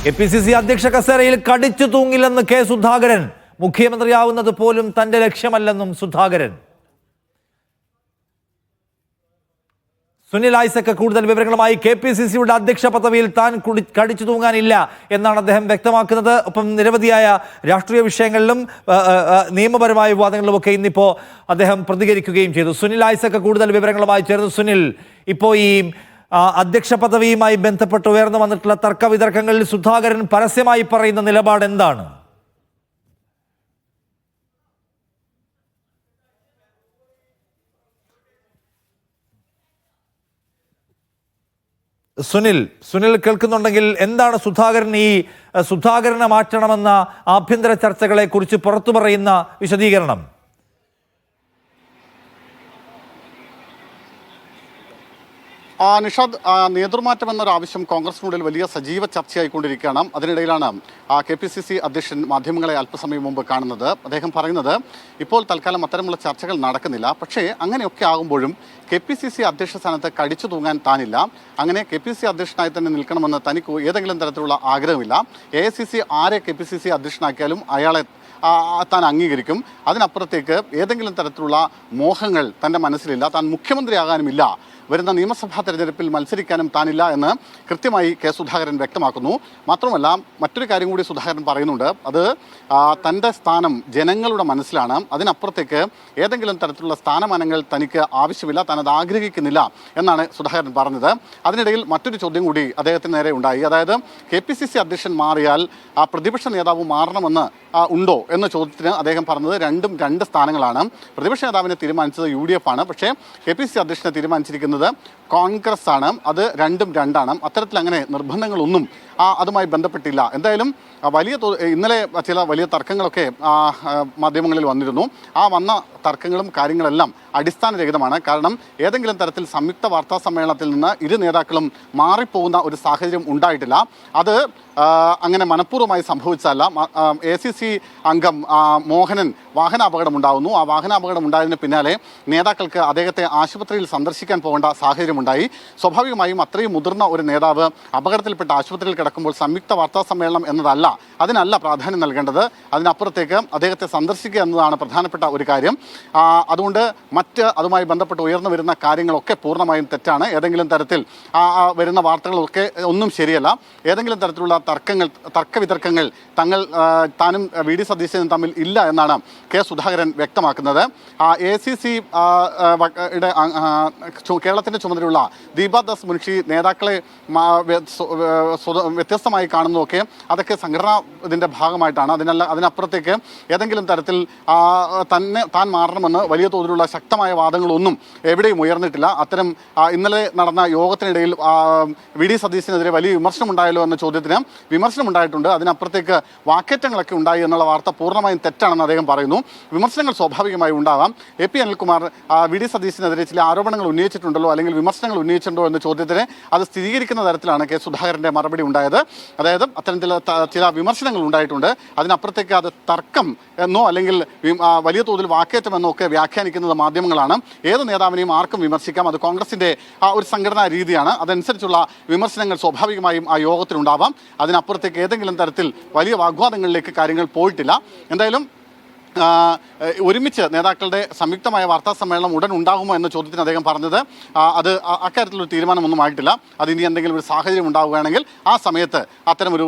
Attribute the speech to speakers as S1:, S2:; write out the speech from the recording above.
S1: KPCC അധ്യക്ഷ കസേരയിൽ കടിച്ചു തൂങ്ങില്ലെന്ന് കെ സുധാകരൻ. മുഖ്യമന്ത്രിയാവുന്നത് പോലും തന്റെ ലക്ഷ്യമല്ലെന്നും സുധാകരൻ. സുനിൽ ഐസക് കൂടുതൽ വിവരങ്ങളുമായി. KPCCയുടെ അധ്യക്ഷ പദവിയിൽ താൻ കടിച്ചു തൂങ്ങാനില്ല എന്നാണ് അദ്ദേഹം വ്യക്തമാക്കുന്നത്. ഒപ്പം നിരവധിയായ രാഷ്ട്രീയ വിഷയങ്ങളിലും നിയമപരമായ വിവാദങ്ങളിലുമൊക്കെ ഇന്നിപ്പോൾ അദ്ദേഹം പ്രതികരിക്കുകയും ചെയ്തു. സുനിൽ ഐസക് കൂടുതൽ വിവരങ്ങളുമായി ചേർന്നു. സുനിൽ, ഇപ്പോൾ ഈ അധ്യക്ഷ പദവിയുമായി ബന്ധപ്പെട്ട് ഉയർന്നു വന്നിട്ടുള്ള തർക്ക വിതർക്കങ്ങളിൽ സുധാകരൻ പരസ്യമായി പറയുന്ന നിലപാട് എന്താണ്? സുനിൽ കേൾക്കുന്നുണ്ടെങ്കിൽ എന്താണ് സുധാകരനെ മാറ്റണമെന്ന ആഭ്യന്തര ചർച്ചകളെ കുറിച്ച് പുറത്തു പറയുന്ന വിശദീകരണം?
S2: നിഷാദ്, നേതൃമാറ്റം എന്നൊരു ആവശ്യം കോൺഗ്രസിനുള്ളിൽ വലിയ സജീവ ചർച്ചയായിക്കൊണ്ടിരിക്കുകയാണ്. അതിനിടയിലാണ് KPCC അധ്യക്ഷൻ മാധ്യമങ്ങളെ അല്പസമയം മുമ്പ് കാണുന്നത്. അദ്ദേഹം പറയുന്നത് ഇപ്പോൾ തൽക്കാലം അത്തരമുള്ള ചർച്ചകൾ നടക്കുന്നില്ല. പക്ഷേ അങ്ങനെയൊക്കെ ആകുമ്പോഴും KPCC അധ്യക്ഷ സ്ഥാനത്ത് കടിച്ചു തൂങ്ങാൻ താനില്ല. അങ്ങനെ KPCC അധ്യക്ഷനായി തന്നെ നിൽക്കണമെന്ന് തനിക്ക് ഏതെങ്കിലും തരത്തിലുള്ള ആഗ്രഹമില്ല. AICC ആരെ KPCC അധ്യക്ഷനാക്കിയാലും അയാളെ താൻ അംഗീകരിക്കും. അതിനപ്പുറത്തേക്ക് ഏതെങ്കിലും തരത്തിലുള്ള മോഹങ്ങൾ തൻ്റെ മനസ്സിലില്ല. താൻ മുഖ്യമന്ത്രിയാകാനുമില്ല. വരുന്ന നിയമസഭാ തെരഞ്ഞെടുപ്പിൽ മത്സരിക്കാനും താനില്ല എന്ന് കൃത്യമായി കെ സുധാകരൻ വ്യക്തമാക്കുന്നു. മാത്രമല്ല, മറ്റൊരു കാര്യം കൂടി സുധാകരൻ പറയുന്നുണ്ട്. അത് തൻ്റെ സ്ഥാനം ജനങ്ങളുടെ മനസ്സിലാണ്. അതിനപ്പുറത്തേക്ക് ഏതെങ്കിലും തരത്തിലുള്ള സ്ഥാനമാനങ്ങൾ തനിക്ക് ആവശ്യമില്ല, താൻ അത് ആഗ്രഹിക്കുന്നില്ല എന്നാണ് സുധാകരൻ പറഞ്ഞത്. അതിനിടയിൽ മറ്റൊരു ചോദ്യം കൂടി അദ്ദേഹത്തിന് നേരെ ഉണ്ടായി. അതായത് KPCC അധ്യക്ഷൻ മാറിയാൽ പ്രതിപക്ഷ നേതാവ് മാറണമെന്ന് ഉണ്ടോ എന്ന ചോദ്യത്തിന് അദ്ദേഹം പറഞ്ഞത് രണ്ടും രണ്ട് സ്ഥാനങ്ങളാണ്. പ്രതിപക്ഷ നേതാവിനെ തീരുമാനിച്ചത് UDF ആണ്. പക്ഷേ KPCC അധ്യക്ഷനെ തീരുമാനിച്ചിരിക്കുന്നത് കോൺഗ്രസ് ആണ്. അത് രണ്ടും രണ്ടാണ്. അത്തരത്തിൽ അങ്ങനെ നിർബന്ധങ്ങളൊന്നും അതുമായി ബന്ധപ്പെട്ടില്ല. എന്തായാലും ഇന്നലെ ചില വലിയ തർക്കങ്ങളൊക്കെ മാധ്യമങ്ങളിൽ വന്നിരുന്നു. വന്ന തർക്കങ്ങളും കാര്യങ്ങളെല്ലാം അടിസ്ഥാനരഹിതമാണ്. കാരണം ഏതെങ്കിലും തരത്തിൽ സംയുക്ത വാർത്താ സമ്മേളനത്തിൽ നിന്ന് ഇരു നേതാക്കളും മാറിപ്പോകുന്ന ഒരു സാഹചര്യം ഉണ്ടായിട്ടില്ല. അത് അങ്ങനെ മനഃപൂർവ്വമായി സംഭവിച്ചതല്ല. ACC അംഗം മോഹനൻ വാഹനാപകടം ഉണ്ടാകുന്നു. ആ വാഹനാപകടം ഉണ്ടായതിന് പിന്നാലെ നേതാക്കൾക്ക് അദ്ദേഹത്തെ ആശുപത്രിയിൽ സന്ദർശിക്കാൻ പോകേണ്ട സാഹചര്യമുണ്ടായി. സ്വാഭാവികമായും അത്രയും മുതിർന്ന ഒരു നേതാവ് അപകടത്തിൽപ്പെട്ട് ആശുപത്രിയിൽ കിടക്കുമ്പോൾ സംയുക്ത വാർത്താ സമ്മേളനം എന്നതല്ല, അതിനല്ല പ്രാധാന്യം നൽകേണ്ടത്. അതിനപ്പുറത്തേക്ക് അദ്ദേഹത്തെ സന്ദർശിക്കുക എന്നതാണ് പ്രധാനപ്പെട്ട ഒരു കാര്യം. അതുകൊണ്ട് അതുമായി ബന്ധപ്പെട്ട് ഉയർന്നു വരുന്ന കാര്യങ്ങളൊക്കെ പൂർണ്ണമായും തെറ്റാണ്. ഏതെങ്കിലും തരത്തിൽ വരുന്ന വാർത്തകളൊക്കെ ഒന്നും ശരിയല്ല. ഏതെങ്കിലും തരത്തിലുള്ള തർക്കവിതർക്കങ്ങൾ താനും VD സതീശനും തമ്മിൽ ഇല്ല എന്നാണ് കെ സുധാകരൻ വ്യക്തമാക്കുന്നത്. ACC കേരളത്തിൻ്റെ ചുമതലയുള്ള ദീപാദാസ് മുൻഷി നേതാക്കളെ വ്യത്യസ്തമായി കാണുന്നതൊക്കെ അതൊക്കെ സംഘടനാ ഇതിൻ്റെ ഭാഗമായിട്ടാണ്. അതിനപ്പുറത്തേക്ക് ഏതെങ്കിലും തരത്തിൽ താൻ മാറണമെന്ന് വലിയ തോതിലുള്ള ശക്തമായ വാദങ്ങളൊന്നും എവിടെയും ഉയർന്നിട്ടില്ല. അത്തരം ഇന്നലെ നടന്ന യോഗത്തിനിടയിൽ VD സതീശനെതിരെ വലിയ വിമർശനം ഉണ്ടായല്ലോ എന്ന ചോദ്യത്തിന് വിമർശനം ഉണ്ടായിട്ടുണ്ട്. അതിനപ്പുറത്തേക്ക് വാക്കേറ്റങ്ങളൊക്കെ ഉണ്ടായി എന്നുള്ള വാർത്ത പൂർണ്ണമായും തെറ്റാണെന്ന് അദ്ദേഹം പറയുന്നു. വിമർശനങ്ങൾ സ്വാഭാവികമായി ഉണ്ടാവാം. AP അനിൽകുമാർ VD സതീശനെതിരെ ചില ആരോപണങ്ങൾ ഉന്നയിച്ചിട്ടുണ്ടല്ലോ, അല്ലെങ്കിൽ വിമർശനങ്ങൾ ഉന്നയിച്ചിട്ടുണ്ടോ എന്ന ചോദ്യത്തിന് അത് സ്ഥിരീകരിക്കുന്ന തരത്തിലാണ് കെ സുധാകരൻ്റെ മറുപടി ഉണ്ടായത്. അതായത് അത്തരത്തിൽ ചില വിമർശനങ്ങൾ ഉണ്ടായിട്ടുണ്ട്. അതിനപ്പുറത്തേക്ക് അത് തർക്കം എന്നോ അല്ലെങ്കിൽ വലിയ തോതിൽ വാക്കേറ്റമെന്നോ ഒക്കെ വ്യാഖ്യാനിക്കുന്നത് മാധ്യമങ്ങളാണ്. ഏത് നേതാവിനെയും ആർക്കും വിമർശിക്കാം. അത് കോൺഗ്രസിൻ്റെ ഒരു സംഘടനാ രീതിയാണ്. അതനുസരിച്ചുള്ള വിമർശനങ്ങൾ സ്വാഭാവികമായും ആ യോഗത്തിലുണ്ടാവാം. അതിനപ്പുറത്തേക്ക് ഏതെങ്കിലും തരത്തിൽ വലിയ വാഗ്വാദങ്ങളിലേക്ക് കാര്യങ്ങൾ പോയിട്ടില്ല. എന്തായാലും ഒരുമിച്ച് നേതാക്കളുടെ സംയുക്തമായ വാർത്താ സമ്മേളനം ഉടൻ ഉണ്ടാകുമോ എന്ന ചോദ്യത്തിന് അദ്ദേഹം പറഞ്ഞത് അത് അക്കാര്യത്തിലൊരു തീരുമാനമൊന്നും ആയിട്ടില്ല. അത് ഇനി എന്തെങ്കിലും ഒരു സാഹചര്യം ഉണ്ടാവുകയാണെങ്കിൽ ആ സമയത്ത് അത്തരമൊരു